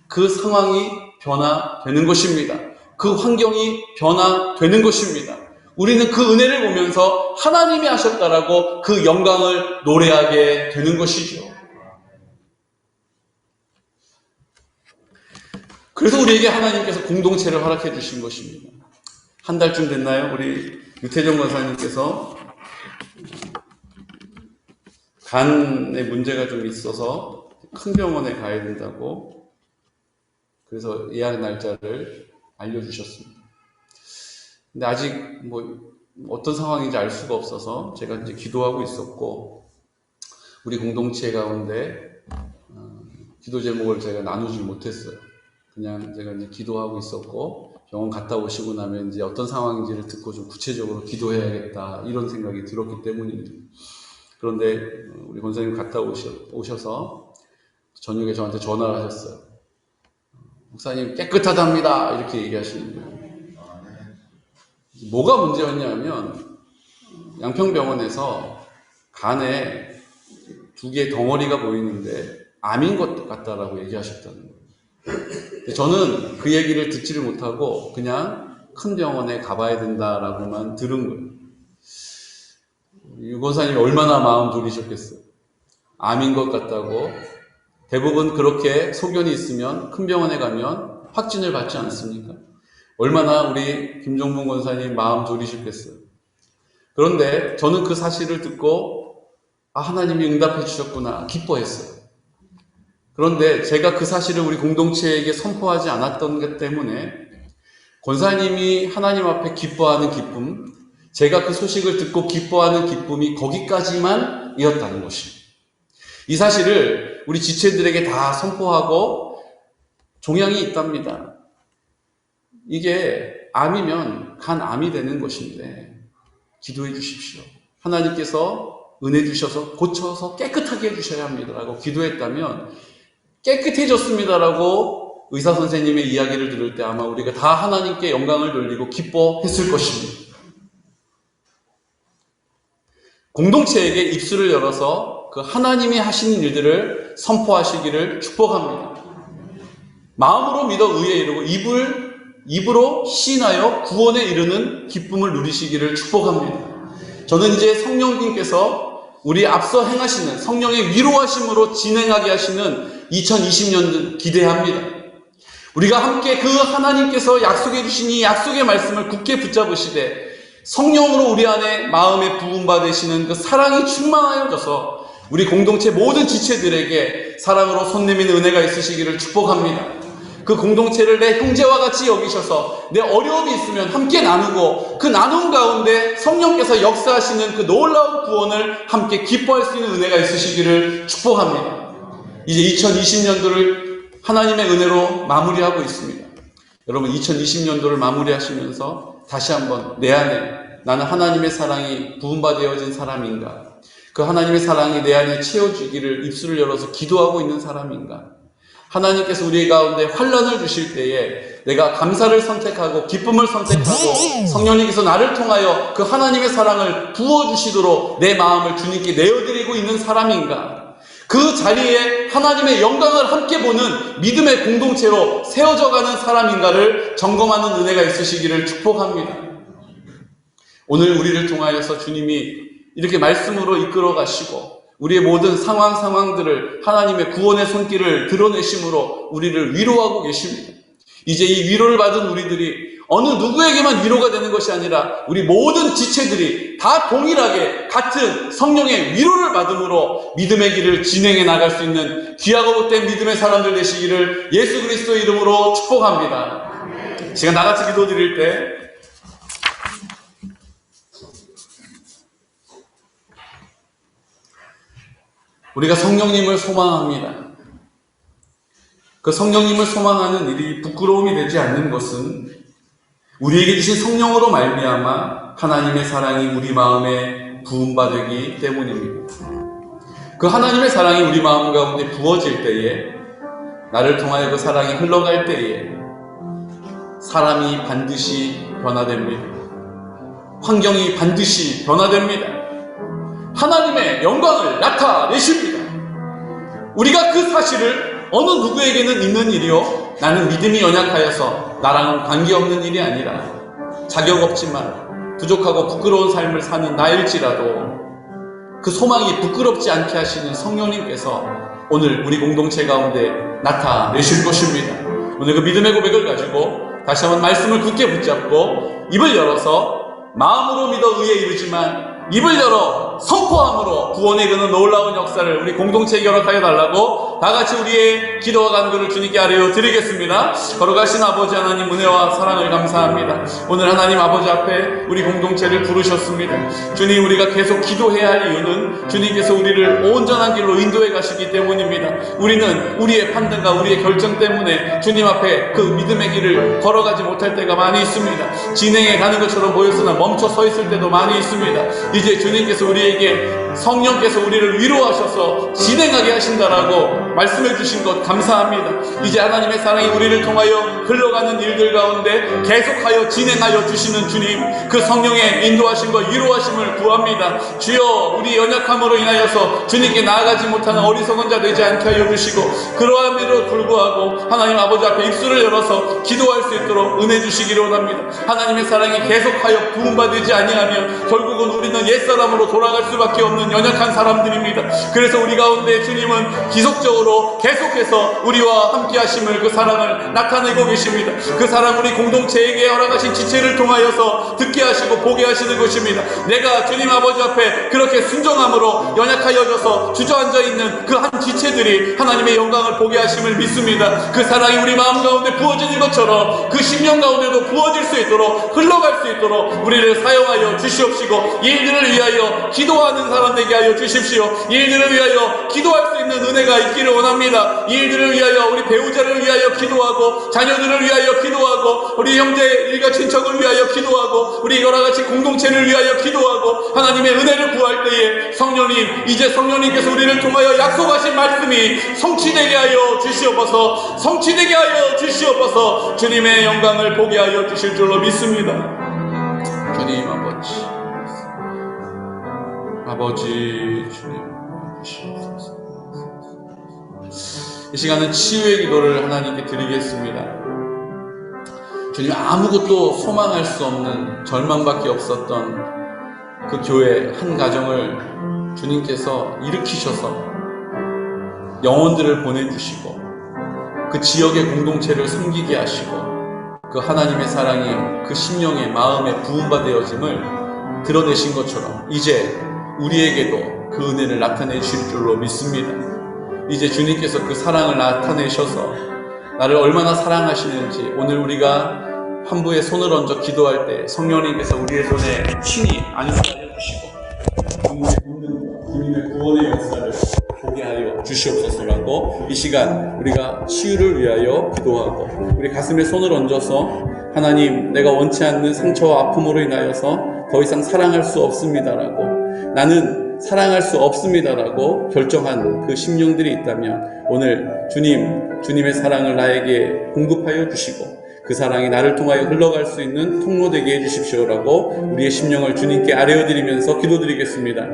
그 상황이 변화되는 것입니다. 그 환경이 변화되는 것입니다. 우리는 그 은혜를 보면서 하나님이 하셨다라고 그 영광을 노래하게 되는 것이죠. 그래서 우리에게 하나님께서 공동체를 허락해 주신 것입니다. 한 달쯤 됐나요? 우리 유태정 권사님께서 간에 문제가 좀 있어서 큰 병원에 가야 된다고, 그래서 예약 날짜를 알려주셨습니다. 근데 아직 어떤 상황인지 알 수가 없어서 제가 이제 기도하고 있었고, 우리 공동체 가운데 기도 제목을 제가 나누지 못했어요. 그냥 제가 이제 기도하고 있었고 병원 갔다 오시고 나면 이제 어떤 상황인지를 듣고 좀 구체적으로 기도해야겠다 이런 생각이 들었기 때문입니다. 그런데 우리 권사님 갔다 오셔서 저녁에 저한테 전화를 하셨어요. 목사님 깨끗하답니다 이렇게 얘기하시는 거예요. 뭐가 문제였냐면 양평병원에서 간에 2개의 덩어리가 보이는데 암인 것 같다라고 얘기하셨다는 거예요. 저는 그 얘기를 듣지를 못하고 그냥 큰 병원에 가봐야 된다라고만 들은 거예요. 유 권사님이 얼마나 마음 졸이셨겠어요. 암인 것 같다고. 대부분 그렇게 소견이 있으면 큰 병원에 가면 확진을 받지 않습니까? 얼마나 우리 김종문 권사님 마음 졸이셨겠어요. 그런데 저는 그 사실을 듣고 하나님이 응답해 주셨구나 기뻐했어요. 그런데 제가 그 사실을 우리 공동체에게 선포하지 않았던 것 때문에 권사님이 하나님 앞에 기뻐하는 기쁨, 제가 그 소식을 듣고 기뻐하는 기쁨이 거기까지만 이었다는 것입니다. 이 사실을 우리 지체들에게 다 선포하고 종양이 있답니다. 이게 암이면 간암이 되는 것인데 기도해 주십시오. 하나님께서 은혜 주셔서 고쳐서 깨끗하게 해주셔야 합니다라고 기도했다면 깨끗해졌습니다라고 의사 선생님의 이야기를 들을 때 아마 우리가 다 하나님께 영광을 돌리고 기뻐했을 것입니다. 공동체에게 입술을 열어서 그 하나님이 하시는 일들을 선포하시기를 축복합니다. 마음으로 믿어 의에 이르고 입으로 시인하여 구원에 이르는 기쁨을 누리시기를 축복합니다. 저는 이제 성령님께서 우리 앞서 행하시는 성령의 위로하심으로 진행하게 하시는 2020년 기대합니다. 우리가 함께 그 하나님께서 약속해 주신 이 약속의 말씀을 굳게 붙잡으시되 성령으로 우리 안에 마음에 부음받으시는 그 사랑이 충만하여져서 우리 공동체 모든 지체들에게 사랑으로 손 내미는 은혜가 있으시기를 축복합니다. 그 공동체를 내 형제와 같이 여기셔서 내 어려움이 있으면 함께 나누고 그 나눔 가운데 성령께서 역사하시는 그 놀라운 구원을 함께 기뻐할 수 있는 은혜가 있으시기를 축복합니다. 이제 2020년도를 하나님의 은혜로 마무리하고 있습니다. 여러분 2020년도를 마무리하시면서 다시 한번 내 안에 나는 하나님의 사랑이 부음받아진 사람인가? 그 하나님의 사랑이 내 안에 채워지기를 입술을 열어서 기도하고 있는 사람인가? 하나님께서 우리 가운데 환난을 주실 때에 내가 감사를 선택하고 기쁨을 선택하고 성령님께서 나를 통하여 그 하나님의 사랑을 부어주시도록 내 마음을 주님께 내어드리고 있는 사람인가? 그 자리에 하나님의 영광을 함께 보는 믿음의 공동체로 세워져가는 사람인가를 점검하는 은혜가 있으시기를 축복합니다. 오늘 우리를 통하여서 주님이 이렇게 말씀으로 이끌어 가시고 우리의 모든 상황들을 하나님의 구원의 손길을 드러내심으로 우리를 위로하고 계십니다. 이제 이 위로를 받은 우리들이 어느 누구에게만 위로가 되는 것이 아니라 우리 모든 지체들이 다 동일하게 같은 성령의 위로를 받음으로 믿음의 길을 진행해 나갈 수 있는 귀하고 복된 믿음의 사람들 되시기를 예수 그리스도의 이름으로 축복합니다. 제가 나같이 기도 드릴 때 우리가 성령님을 소망합니다. 그 성령님을 소망하는 일이 부끄러움이 되지 않는 것은 우리에게 주신 성령으로 말미암아 하나님의 사랑이 우리 마음에 부음받기 때문입니다. 그 하나님의 사랑이 우리 마음 가운데 부어질 때에 나를 통하여 그 사랑이 흘러갈 때에 사람이 반드시 변화됩니다. 환경이 반드시 변화됩니다. 하나님의 영광을 나타내십니다. 우리가 그 사실을 어느 누구에게는 있는 일이요 나는 믿음이 연약하여서 나랑은 관계없는 일이 아니라 자격 없지만 부족하고 부끄러운 삶을 사는 나일지라도 그 소망이 부끄럽지 않게 하시는 성령님께서 오늘 우리 공동체 가운데 나타내실 것입니다. 오늘 그 믿음의 고백을 가지고 다시 한번 말씀을 굳게 붙잡고 입을 열어서 마음으로 믿어 의에 이르지만 입을 열어 선포함으로 구원에 이르는 놀라운 역사를 우리 공동체에 결합하여 달라고 다 같이 우리의 기도와 간구를 주님께 아뢰어 드리겠습니다. 걸어가신 아버지 하나님 은혜와 사랑을 감사합니다. 오늘 하나님 아버지 앞에 우리 공동체를 부르셨습니다. 주님, 우리가 계속 기도해야 할 이유는 주님께서 우리를 온전한 길로 인도해 가시기 때문입니다. 우리는 우리의 판단과 우리의 결정 때문에 주님 앞에 그 믿음의 길을 걸어가지 못할 때가 많이 있습니다. 진행해 가는 것처럼 보였으나 멈춰 서 있을 때도 많이 있습니다. 이제 주님께서 우리에게 성령께서 우리를 위로하셔서 진행하게 하신다라고 말씀해 주신 것 감사합니다. 이제 하나님의 사랑이 우리를 통하여 흘러가는 일들 가운데 계속하여 진행하여 주시는 주님, 그 성령의 인도하신 것, 위로하심을 구합니다. 주여, 우리 연약함으로 인하여서 주님께 나아가지 못하는 어리석은 자 되지 않게 하여 주시고, 그러함에도 불구하고 하나님 아버지 앞에 입술을 열어서 기도할 수 있도록 은혜 주시기를 원합니다. 하나님의 사랑이 계속하여 부음받지 아니하면 결국은 우리는 옛사람으로 돌아갈 수밖에 없는 연약한 사람들입니다. 그래서 우리 가운데 주님은 지속적으로 계속해서 우리와 함께 하심을, 그 사랑을 나타내고 계십니다. 그 사랑 우리 공동체에게 허락하신 지체를 통하여서 듣게 하시고 보게 하시는 것입니다. 내가 주님 아버지 앞에 그렇게 순종함으로 연약하여져서 주저앉아 있는 그 한 지체들이 하나님의 영광을 보게 하심을 믿습니다. 그 사랑이 우리 마음 가운데 부어지는 것처럼 그 심령 가운데도 부어질 수 있도록, 흘러갈 수 있도록 우리를 사용하여 주시옵시고, 이 일들을 위하여 기도하는 사람 되게 하여 주십시오. 이 일들을 위하여 기도할 수 있는 은혜가 있기를 원합니다. 이 일들을 위하여, 우리 배우자를 위하여 기도하고, 자녀들을 위하여 기도하고, 우리 형제 일가 친척을 위하여 기도하고, 우리 여러가지 공동체를 위하여 기도하고, 하나님의 은혜를 구할 때에 성령님, 이제 성령님께서 우리를 통하여 약속하신 말씀이 성취되게 하여 주시옵소서. 성취되게 하여 주시옵소서. 주님의 영광을 보게 하여 주실 줄로 믿습니다. 주님 아버지, 주님 주시옵소서. 이 시간은 치유의 기도를 하나님께 드리겠습니다. 주님, 아무것도 소망할 수 없는 절망밖에 없었던 그 교회 한 가정을 주님께서 일으키셔서 영혼들을 보내주시고, 그 지역의 공동체를 섬기게 하시고, 그 하나님의 사랑이 그 심령의 마음에 부음받아짐을 드러내신 것처럼 이제 우리에게도 그 은혜를 나타내 주실 줄로 믿습니다. 이제 주님께서 그 사랑을 나타내셔서 나를 얼마나 사랑하시는지, 오늘 우리가 환부에 손을 얹어 기도할 때 성령님께서 우리의 손에 친히 안수하여 주시고 주님의 구원의 역사를 보게 하여 주시옵소서라고 이 시간 우리가 치유를 위하여 기도하고, 우리 가슴에 손을 얹어서 하나님, 내가 원치 않는 상처와 아픔으로 인하여서 더 이상 사랑할 수 없습니다라고, 나는 사랑할 수 없습니다라고 결정한 그 심령들이 있다면 오늘 주님의 사랑을 나에게 공급하여 주시고, 그 사랑이 나를 통하여 흘러갈 수 있는 통로 되게 해주십시오라고 우리의 심령을 주님께 아뢰어드리면서 기도드리겠습니다.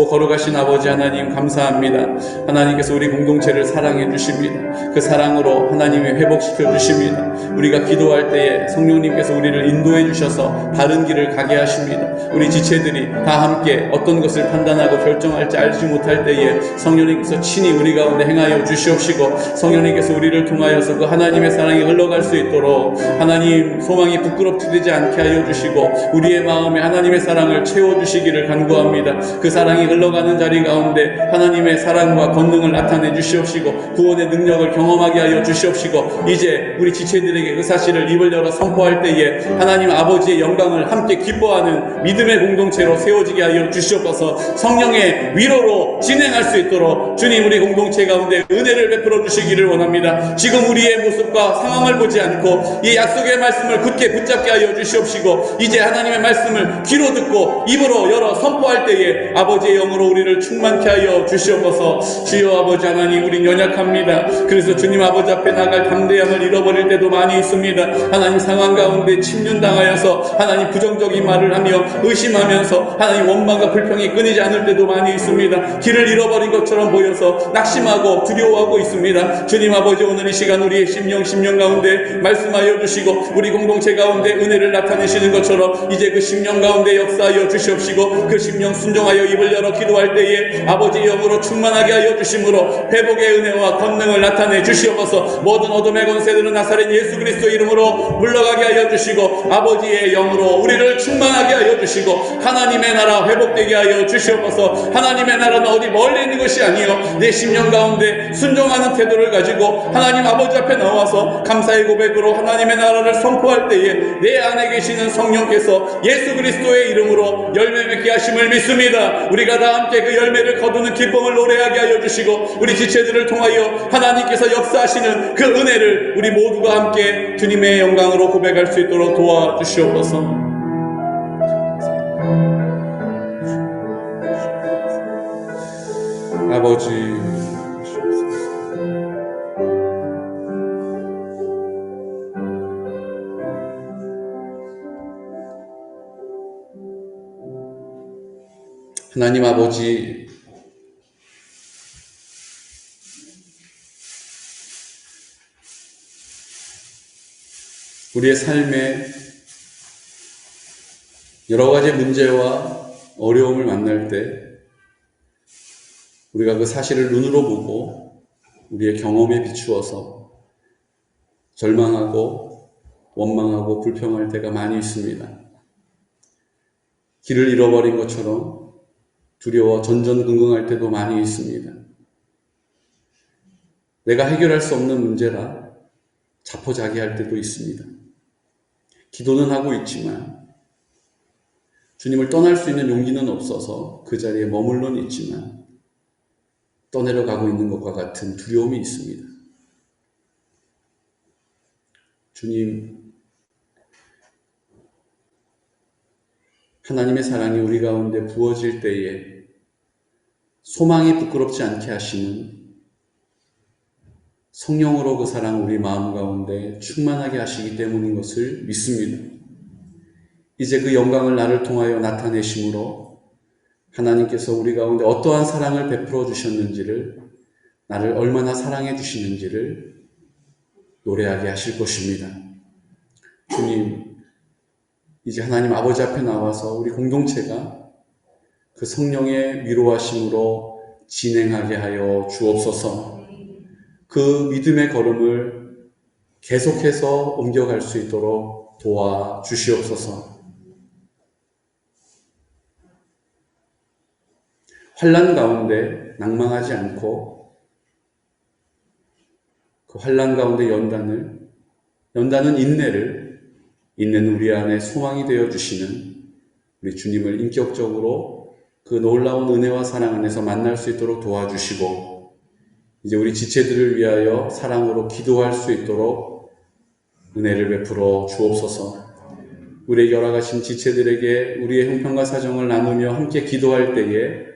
걸어가신 아버지 하나님 감사합니다. 하나님께서 우리 공동체를 사랑해 주십니다. 그 사랑으로 하나님이 회복시켜 주십니다. 우리가 기도할 때에 성령님께서 우리를 인도해 주셔서 바른 길을 가게 하십니다. 우리 지체들이 다 함께 어떤 것을 판단하고 결정할지 알지 못할 때에 성령님께서 친히 우리 가운데 행하여 주시옵시고, 성령님께서 우리를 통하여서 그 하나님의 사랑이 흘러갈 수 있도록 하나님 소망이 부끄럽지 않게 하여 주시고, 우리의 마음에 하나님의 사랑을 채워주시기를 간구합니다. 그 사랑이 흘러가는 자리 가운데 하나님의 사랑과 권능을 나타내 주시옵시고, 구원의 능력을 경험하게 하여 주시옵시고, 이제 우리 지체들에게 그 사실을 입을 열어 선포할 때에 하나님 아버지의 영광을 함께 기뻐하는 믿음의 공동체로 세워지게 하여 주시옵소서. 성령의 위로로 진행할 수 있도록 주님, 우리 공동체 가운데 은혜를 베풀어 주시기를 원합니다. 지금 우리의 모습과 상황을 보지 않고 이 약속의 말씀을 굳게 붙잡게 하여 주시옵시고, 이제 하나님의 말씀을 귀로 듣고 입으로 열어 선포할 때에 아버지의 영으로 우리를 충만케 하여 주시옵소서. 주여 아버지 하나님, 우린 연약합니다. 그래서 주님 아버지 앞에 나갈 담대함을 잃어버릴 때도 많이 있습니다. 하나님 상황 가운데 침륜당하여서 하나님 부정적인 말을 하며 의심하면서 하나님 원망과 불평이 끊이지 않을 때도 많이 있습니다. 길을 잃어버린 것처럼 보여서 낙심하고 두려워하고 있습니다. 주님 아버지, 오늘 이 시간 우리의 심령 가운데 말씀하여 하여 주시고 우리 공동체 가운데 은혜를 나타내시는 것처럼 이제 그 심령 가운데 역사하여 주시옵시고 그 심령 순종하여 입을 열어 기도할 때에 아버지의 영으로 충만하게 하여 주심으로 회복의 은혜와 권능을 나타내 주시옵소서. 모든 어둠의 권세들은 나사렛 예수 그리스도 이름으로 물러가게 하여 주시고 아버지의 영으로 우리를 충만하게 하여 주시고 하나님의 나라 회복되게 하여 주시옵소서. 하나님의 나라는 어디 멀리 있는 것이 아니요 내 심령 가운데 순종하는 태도를 가지고 하나님 아버지 앞에 나와서 감사의 고백으로 하나님의 나라를 선포할 때에 내 안에 계시는 성령께서 예수 그리스도의 이름으로 열매 맺게 하심을 믿습니다. 우리가 다 함께 그 열매를 거두는 기쁨을 노래하게 하여 주시고 우리 지체들을 통하여 하나님께서 역사하시는 그 은혜를 우리 모두가 함께 주님의 영광으로 고백할 수 있도록 도와주시옵소서. 아버지 하나님 아버지, 우리의 삶에 여러 가지 문제와 어려움을 만날 때 우리가 그 사실을 눈으로 보고 우리의 경험에 비추어서 절망하고 원망하고 불평할 때가 많이 있습니다. 길을 잃어버린 것처럼 두려워 전전긍긍할 때도 많이 있습니다. 내가 해결할 수 없는 문제라 자포자기할 때도 있습니다. 기도는 하고 있지만 주님을 떠날 수 있는 용기는 없어서 그 자리에 머물러는 있지만 떠내려가고 있는 것과 같은 두려움이 있습니다. 주님, 하나님의 사랑이 우리 가운데 부어질 때에 소망이 부끄럽지 않게 하시는 성령으로 그 사랑을 우리 마음 가운데 충만하게 하시기 때문인 것을 믿습니다. 이제 그 영광을 나를 통하여 나타내심으로 하나님께서 우리 가운데 어떠한 사랑을 베풀어 주셨는지를, 나를 얼마나 사랑해 주시는지를 노래하게 하실 것입니다. 주님, 이제 하나님 아버지 앞에 나와서 우리 공동체가 그 성령의 위로하심으로 진행하게 하여 주옵소서. 그 믿음의 걸음을 계속해서 옮겨갈 수 있도록 도와주시옵소서. 환난 가운데 낭망하지 않고 그 환난 가운데 연단은 인내는 우리 안에 소망이 되어주시는 우리 주님을 인격적으로 그 놀라운 은혜와 사랑 안에서 만날 수 있도록 도와주시고, 이제 우리 지체들을 위하여 사랑으로 기도할 수 있도록 은혜를 베풀어 주옵소서. 우리에게 허락하신 지체들에게 우리의 형편과 사정을 나누며 함께 기도할 때에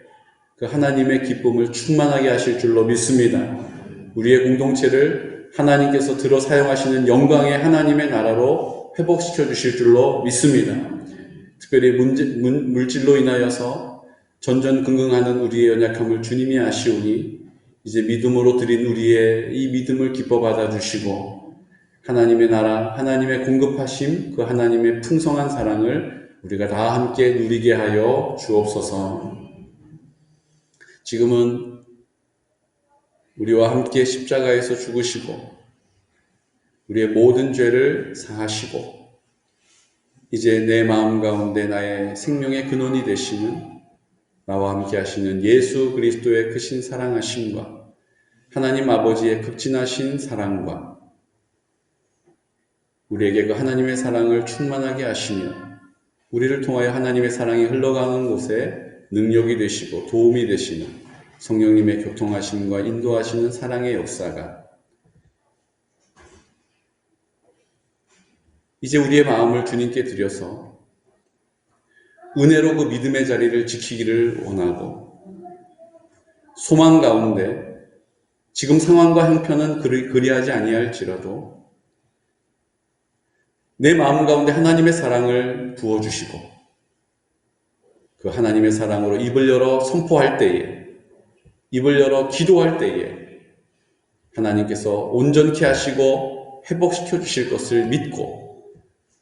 그 하나님의 기쁨을 충만하게 하실 줄로 믿습니다. 우리의 공동체를 하나님께서 들어 사용하시는 영광의 하나님의 나라로 회복시켜 주실 줄로 믿습니다. 특별히 물질로 인하여서 전전긍긍하는 우리의 연약함을 주님이 아시오니 이제 믿음으로 드린 우리의 이 믿음을 기뻐 받아주시고 하나님의 나라, 하나님의 공급하심, 그 하나님의 풍성한 사랑을 우리가 다 함께 누리게 하여 주옵소서. 지금은 우리와 함께 십자가에서 죽으시고 우리의 모든 죄를 사하시고 이제 내 마음 가운데 나의 생명의 근원이 되시는, 나와 함께 하시는 예수 그리스도의 크신 사랑하심과 하나님 아버지의 극진하신 사랑과 우리에게 그 하나님의 사랑을 충만하게 하시며 우리를 통하여 하나님의 사랑이 흘러가는 곳에 능력이 되시고 도움이 되시는 성령님의 교통하심과 인도하시는 사랑의 역사가 이제 우리의 마음을 주님께 드려서 은혜로 그 믿음의 자리를 지키기를 원하고, 소망 가운데 지금 상황과 형편은 그리하지 아니할지라도 내 마음 가운데 하나님의 사랑을 부어주시고 그 하나님의 사랑으로 입을 열어 선포할 때에, 입을 열어 기도할 때에 하나님께서 온전케 하시고 회복시켜 주실 것을 믿고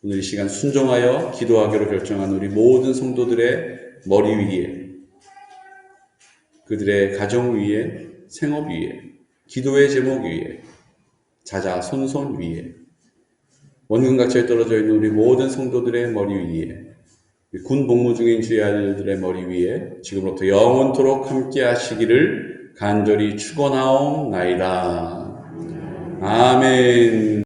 오늘 이 시간 순종하여 기도하기로 결정한 우리 모든 성도들의 머리 위에, 그들의 가정 위에, 생업 위에, 기도의 제목 위에, 자자손손 위에, 원근각처에 떨어져 있는 우리 모든 성도들의 머리 위에, 군 복무 중인 주의 아들들의 머리 위에 지금부터 영원토록 함께 하시기를 간절히 축원하옵나이다. 아멘.